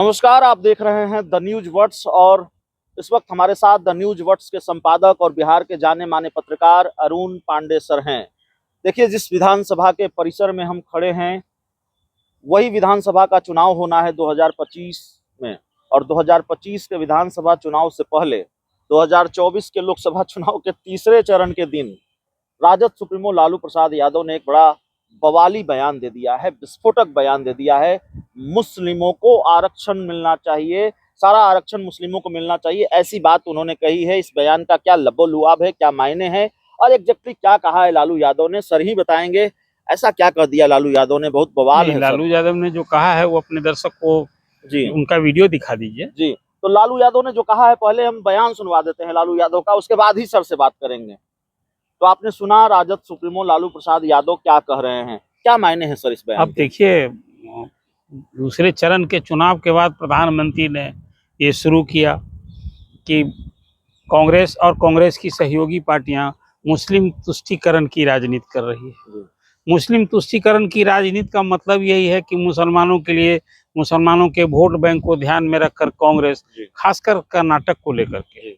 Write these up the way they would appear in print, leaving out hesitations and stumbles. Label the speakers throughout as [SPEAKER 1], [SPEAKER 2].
[SPEAKER 1] नमस्कार, आप देख रहे हैं द न्यूज वर्ड्स और इस वक्त हमारे साथ द न्यूज वर्ड्स के संपादक और बिहार के जाने माने पत्रकार अरुण पांडे सर हैं। देखिए, जिस विधानसभा के परिसर में हम खड़े हैं वही विधानसभा का चुनाव होना है 2025 में, और 2025 के विधानसभा चुनाव से पहले 2024 के लोकसभा चुनाव के तीसरे चरण के दिन राजद सुप्रीमो लालू प्रसाद यादव ने एक बड़ा बवाली बयान दे दिया है, विस्फोटक बयान दे दिया है। मुस्लिमों को आरक्षण मिलना चाहिए, सारा आरक्षण मुस्लिमों को मिलना चाहिए, ऐसी बात उन्होंने कही है। इस बयान का क्या लबो-लुआब है, क्या मायने हैं और एग्जैक्टली क्या कहा है लालू यादव ने, सर ही बताएंगे। ऐसा क्या कर दिया लालू यादव ने, बहुत बवाल है।
[SPEAKER 2] लालू यादव ने जो कहा है वो अपने दर्शक को
[SPEAKER 1] जी
[SPEAKER 2] उनका वीडियो दिखा दीजिए।
[SPEAKER 1] जी, तो लालू यादव ने जो कहा है, पहले हम बयान सुनवा देते हैं लालू यादव का, उसके बाद ही सर से बात करेंगे। तो आपने सुना राजद सुप्रीमो लालू प्रसाद यादव क्या कह रहे हैं, क्या मायने हैं सर इस बयान?
[SPEAKER 2] अब देखिए, दूसरे चरण के चुनाव के बाद प्रधानमंत्री ने ये शुरू किया कि कांग्रेस और कांग्रेस की सहयोगी पार्टियां मुस्लिम तुष्टीकरण की राजनीति कर रही है। मुस्लिम तुष्टीकरण की राजनीति का मतलब यही है कि मुसलमानों के लिए, मुसलमानों के वोट बैंक को ध्यान में रखकर कांग्रेस, खासकर कर्नाटक को लेकर के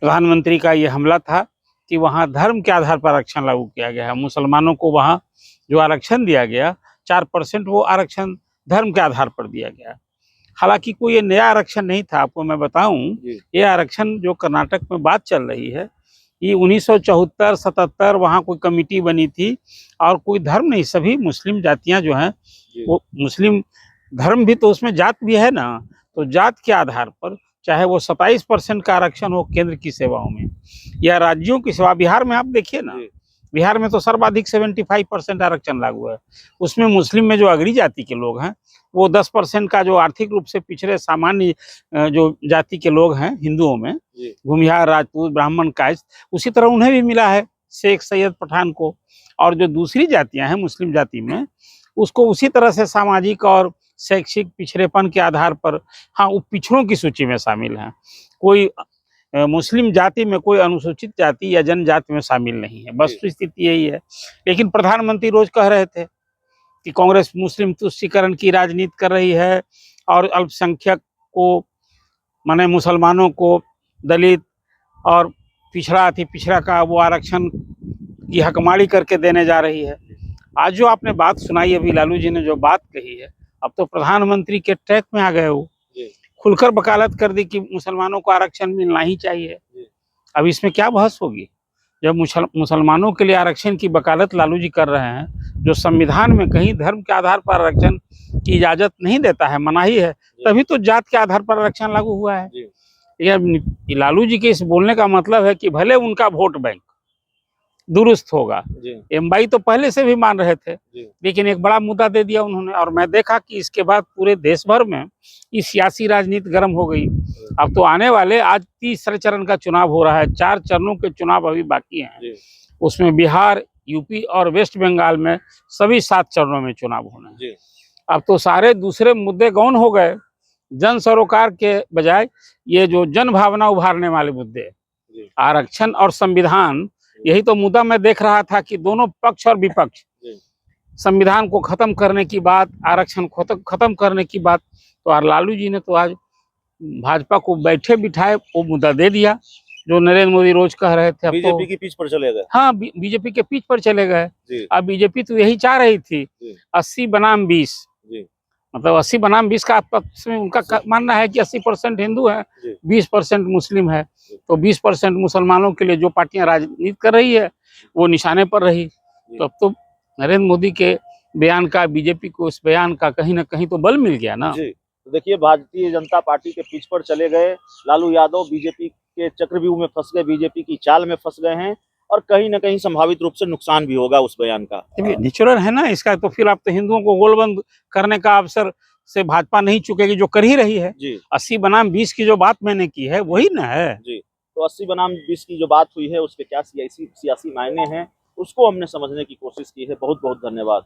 [SPEAKER 2] प्रधानमंत्री का ये हमला था कि वहाँ धर्म के आधार पर आरक्षण लागू किया गया है। मुसलमानों को वहाँ जो आरक्षण दिया गया 4%, वो आरक्षण धर्म के आधार पर दिया गया। हालांकि कोई ये नया आरक्षण नहीं था, आपको मैं बताऊं, ये आरक्षण जो कर्नाटक में बात चल रही है, ये 1974-77 वहाँ कोई कमेटी बनी थी और कोई धर्म नहीं, सभी मुस्लिम जातियां जो हैं, वो मुस्लिम धर्म भी तो उसमें जात भी है ना, तो जात के आधार पर चाहे वो 27% का आरक्षण हो केंद्र की सेवाओं में या राज्यों की सेवा। बिहार में आप देखिए ना, बिहार में तो सर्वाधिक 75% आरक्षण लागू है। उसमें मुस्लिम में जो अगड़ी जाति के लोग हैं, वो 10% का जो आर्थिक रूप से पिछड़े सामान्य जो जाति के लोग हैं हिंदुओं में, भूमिहार, राजपूत, ब्राह्मण, कायस्थ, उसी तरह उन्हें भी मिला है, शेख, सैयद, पठान को। और जो दूसरी जातियां हैं मुस्लिम जाति में, उसको उसी तरह से सामाजिक और शैक्षिक पिछड़ेपन के आधार पर, हाँ, वो पिछड़ों की सूची में शामिल हैं। कोई मुस्लिम जाति में कोई अनुसूचित जाति या जनजाति में शामिल नहीं है, वस्तु स्थिति यही है। लेकिन प्रधानमंत्री रोज कह रहे थे कि कांग्रेस मुस्लिम तुष्टीकरण की राजनीति कर रही है और अल्पसंख्यक को, माने मुसलमानों को, दलित और पिछड़ा अति पिछड़ा का वो आरक्षण की हकमारी करके देने जा रही है। आज जो आपने बात सुनाई, अभी लालू जी ने जो बात कही है, अब तो प्रधानमंत्री के ट्रैक में आ गए, वो खुलकर वकालत कर दी कि मुसलमानों को आरक्षण मिलना ही चाहिए। अब इसमें क्या बहस होगी? जब मुसलमानों के लिए आरक्षण की वकालत लालू जी कर रहे हैं, जो संविधान में कहीं धर्म के आधार पर आरक्षण की इजाजत नहीं देता है, मनाही है, तभी तो जात के आधार पर आरक्षण लागू हुआ है। यह लालू जी के इस बोलने का मतलब है कि भले उनका वोट बैंक दुरुस्त होगा, एमवाई तो पहले से भी मान रहे थे, लेकिन एक बड़ा मुद्दा दे दिया उन्होंने। और मैं देखा कि इसके बाद पूरे देश भर में इस सियासी राजनीति गर्म हो गई। अब तो आने वाले, आज तीसरे चरण का चुनाव हो रहा है, 4 चरणों के चुनाव अभी बाकी हैं। उसमें बिहार, यूपी और वेस्ट बंगाल में सभी 7 चरणों में चुनाव होना है। अब तो सारे दूसरे मुद्दे गौण हो गए, जन सरोकार के बजाय ये जो जन भावना उभारने वाले मुद्दे, आरक्षण और संविधान, यही तो मुद्दा मैं देख रहा था कि दोनों पक्ष और विपक्ष संविधान को खत्म करने की बात, आरक्षण खत्म करने की बात, तो लालू जी ने तो आज भाजपा को बैठे बिठाए वो मुद्दा दे दिया जो नरेंद्र मोदी रोज कह रहे थे।
[SPEAKER 1] बीजेपी की पीछ पर चले गए।
[SPEAKER 2] हाँ, बीजेपी के पीछ पर चले गए। अब बीजेपी तो यही चाह रही थी 80 बनाम 20, मतलब 80 बनाम 20 का आपस में उनका मानना है कि 80% हिंदू है, 20% मुस्लिम है, तो 20% मुसलमानों के लिए जो पार्टियां राजनीति कर रही है वो निशाने पर रही। तो अब तो नरेंद्र मोदी के बयान का, बीजेपी को उस बयान का कहीं ना कहीं तो बल मिल गया ना।
[SPEAKER 1] तो देखिए, भारतीय जनता पार्टी के पीछ पर चले गए लालू यादव, बीजेपी के चक्रव्यूह में फंस गए, बीजेपी की चाल में फंस गए हैं, और कहीं ना कहीं संभावित रूप से नुकसान भी होगा उस बयान का।
[SPEAKER 2] नेचुरल है ना इसका, तो फिर आप तो हिंदुओं को गोलबंद करने का अवसर से भाजपा नहीं चुकेगी, जो कर ही रही है। 80 बनाम 20 की जो बात मैंने की है वही ना है।
[SPEAKER 1] तो 80 बनाम 20 की जो बात हुई है उसके क्या सियासी मायने हैं, उसको हमने समझने की कोशिश की है। बहुत बहुत धन्यवाद।